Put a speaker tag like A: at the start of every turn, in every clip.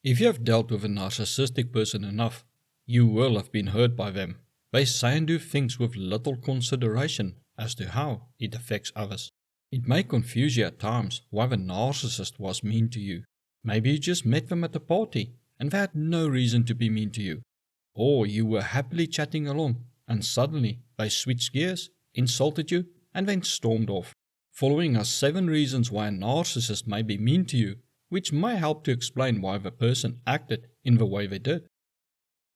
A: If you have dealt with a narcissistic person enough, you will have been hurt by them. They say and do things with little consideration as to how it affects others. It may confuse you at times why the narcissist was mean to you. Maybe you just met them at a party and they had no reason to be mean to you. Or you were happily chatting along and suddenly they switched gears, insulted you, and then stormed off. Following are 7 reasons why a narcissist may be mean to you, which may help to explain why the person acted in the way they did.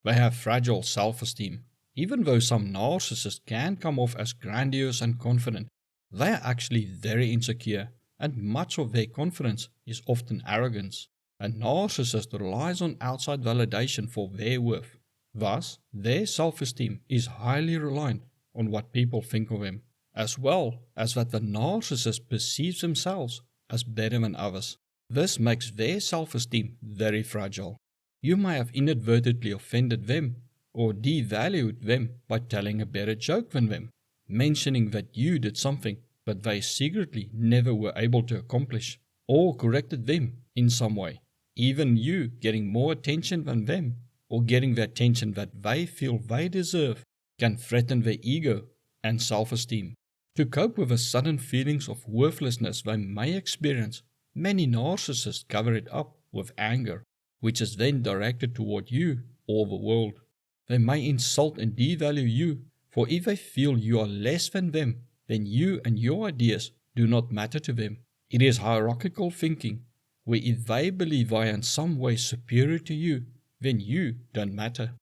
A: They have fragile self-esteem. Even though some narcissists can come off as grandiose and confident, they are actually very insecure, and much of their confidence is often arrogance. A narcissist relies on outside validation for their worth. Thus, their self-esteem is highly reliant on what people think of them, as well as that the narcissist perceives themselves as better than others. This makes their self-esteem very fragile. You may have inadvertently offended them or devalued them by telling a better joke than them, mentioning that you did something that they secretly never were able to accomplish, or corrected them in some way. Even you getting more attention than them, or getting the attention that they feel they deserve, can threaten their ego and self-esteem. To cope with the sudden feelings of worthlessness they may experience, many narcissists cover it up with anger, which is then directed toward you or the world. They may insult and devalue you, for if they feel you are less than them, then you and your ideas do not matter to them. It is hierarchical thinking, where if they believe they are in some way superior to you, then you don't matter.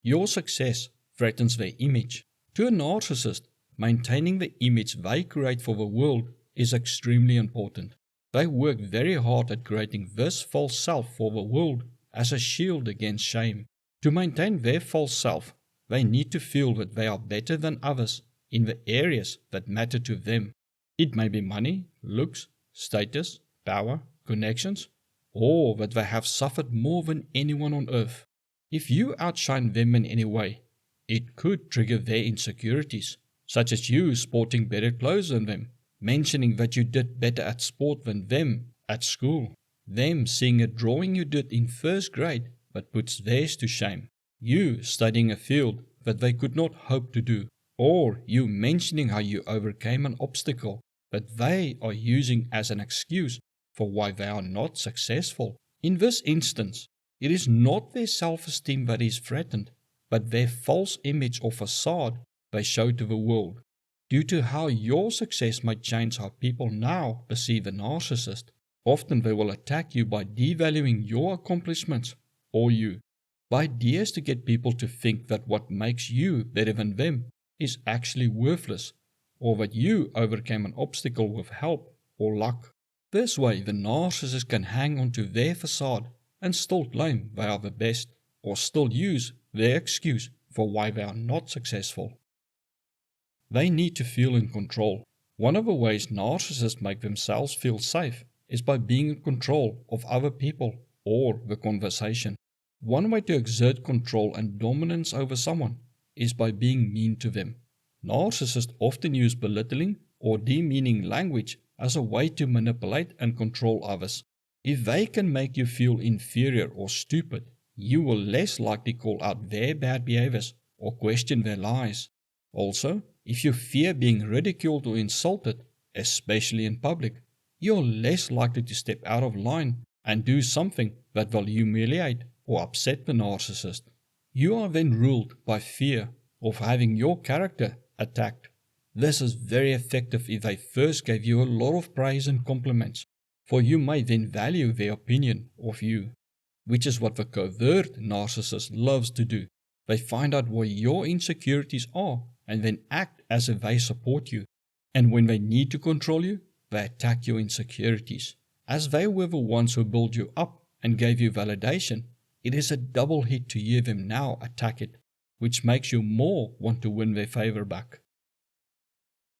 A: Your success threatens their image. To a narcissist, maintaining the image they create for the world is extremely important. They work very hard at creating this false self for the world as a shield against shame. To maintain their false self, they need to feel that they are better than others in the areas that matter to them. It may be money, looks, status, power, connections, or that they have suffered more than anyone on earth. If you outshine them in any way, it could trigger their insecurities, such as you sporting better clothes than them, mentioning that you did better at sport than them at school, them seeing a drawing you did in first grade that puts theirs to shame, you studying a field that they could not hope to do, or you mentioning how you overcame an obstacle that they are using as an excuse for why they are not successful. In this instance, it is not their self-esteem that is threatened, but their false image or facade they show to the world. Due to how your success might change how people now perceive a narcissist, often they will attack you by devaluing your accomplishments or you. The idea is to get people to think that what makes you better than them is actually worthless, or that you overcame an obstacle with help or luck. This way, the narcissist can hang on to their facade and still claim they are the best, or still use their excuse for why they are not successful. They need to feel in control. One of the ways narcissists make themselves feel safe is by being in control of other people or the conversation. One way to exert control and dominance over someone is by being mean to them. Narcissists often use belittling or demeaning language as a way to manipulate and control others. If they can make you feel inferior or stupid, you will less likely call out their bad behaviors or question their lies. Also, if you fear being ridiculed or insulted, especially in public, you're less likely to step out of line and do something that will humiliate or upset the narcissist. You are then ruled by fear of having your character attacked. This is very effective if they first gave you a lot of praise and compliments, for you may then value their opinion of you, which is what the covert narcissist loves to do. They find out where your insecurities are and then act as if they support you. And when they need to control you, they attack your insecurities. As they were the ones who built you up and gave you validation, it is a double hit to hear them now attack it, which makes you more want to win their favor back.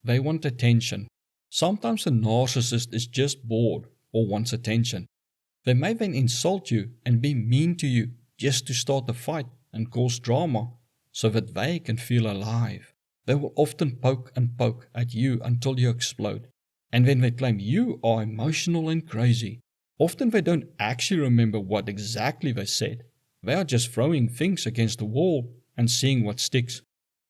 A: They want attention. Sometimes a narcissist is just bored or wants attention. They may then insult you and be mean to you just to start a fight and cause drama so that they can feel alive. They will often poke and poke at you until you explode, and then they claim you are emotional and crazy. Often they don't actually remember what exactly they said. They are just throwing things against the wall and seeing what sticks.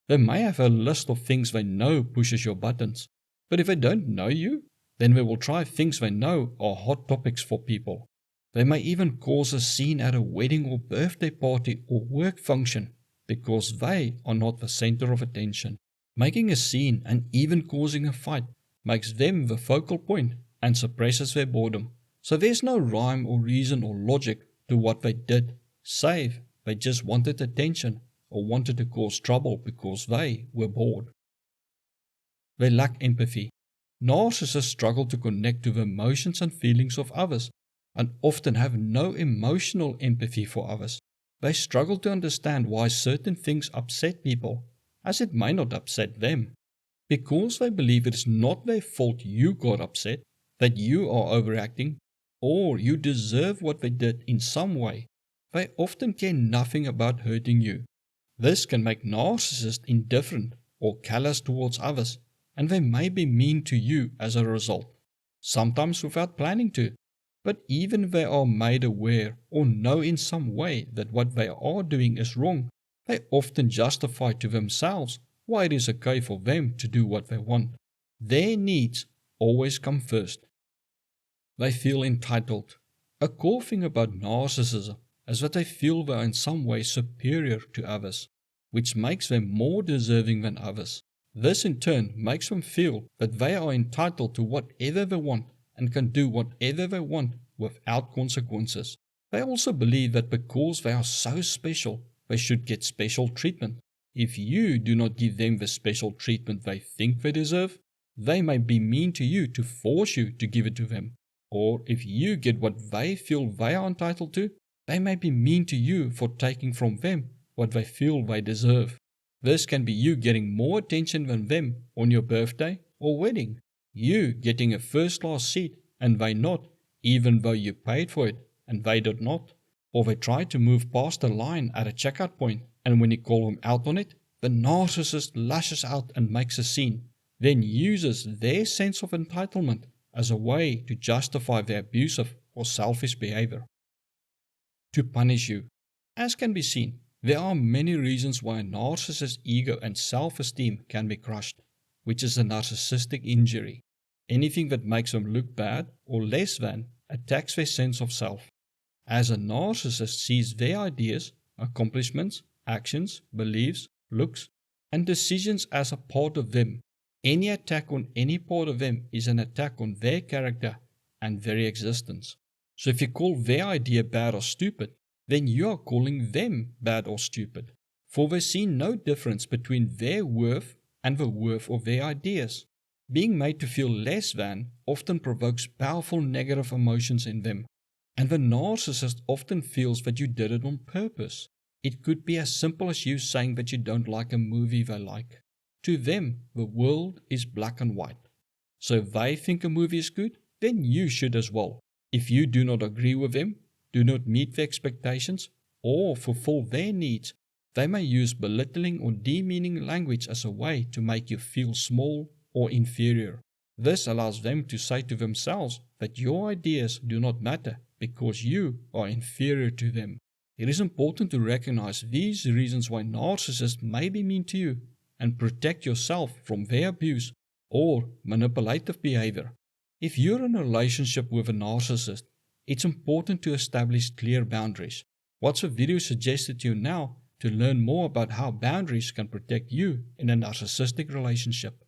A: They may have a list of things they know pushes your buttons, but if they don't know you, then they will try things they know are hot topics for people. They may even cause a scene at a wedding or birthday party or work function because they are not the center of attention. Making a scene and even causing a fight makes them the focal point and suppresses their boredom. So there's no rhyme or reason or logic to what they did, save they just wanted attention or wanted to cause trouble because they were bored. They lack empathy. Narcissists struggle to connect to the emotions and feelings of others and often have no emotional empathy for others. They struggle to understand why certain things upset people, as it may not upset them. Because they believe it is not their fault you got upset, that you are overacting, or you deserve what they did in some way, they often care nothing about hurting you. This can make narcissists indifferent or callous towards others, and they may be mean to you as a result, sometimes without planning to. But even if they are made aware or know in some way that what they are doing is wrong, they often justify to themselves why it is okay for them to do what they want. Their needs always come first. They feel entitled. A core thing about narcissism is that they feel they are in some way superior to others, which makes them more deserving than others. This in turn makes them feel that they are entitled to whatever they want and can do whatever they want without consequences. They also believe that because they are so special, they should get special treatment. If you do not give them the special treatment they think they deserve, they may be mean to you to force you to give it to them. Or if you get what they feel they are entitled to, they may be mean to you for taking from them what they feel they deserve. This can be you getting more attention than them on your birthday or wedding. You getting a first-class seat and they not, even though you paid for it and they did not. Or they try to move past a line at a checkout point, and when you call them out on it, the narcissist lashes out and makes a scene, then uses their sense of entitlement as a way to justify their abusive or selfish behavior. To punish you. As can be seen, there are many reasons why a narcissist's ego and self-esteem can be crushed, which is a narcissistic injury. Anything that makes them look bad or less than attacks their sense of self. As a narcissist sees their ideas, accomplishments, actions, beliefs, looks, and decisions as a part of them, any attack on any part of them is an attack on their character and very existence. So if you call their idea bad or stupid, then you are calling them bad or stupid, for they see no difference between their worth and the worth of their ideas. Being made to feel less than often provokes powerful negative emotions in them, and the narcissist often feels that you did it on purpose. It could be as simple as you saying that you don't like a movie they like. To them, the world is black and white. So if they think a movie is good, then you should as well. If you do not agree with them, do not meet their expectations, or fulfill their needs, they may use belittling or demeaning language as a way to make you feel small or inferior. This allows them to say to themselves that your ideas do not matter because you are inferior to them. It is important to recognize these reasons why narcissists may be mean to you and protect yourself from their abuse or manipulative behavior. If you're in a relationship with a narcissist, it's important to establish clear boundaries. Watch the video suggested to you now to learn more about how boundaries can protect you in a narcissistic relationship.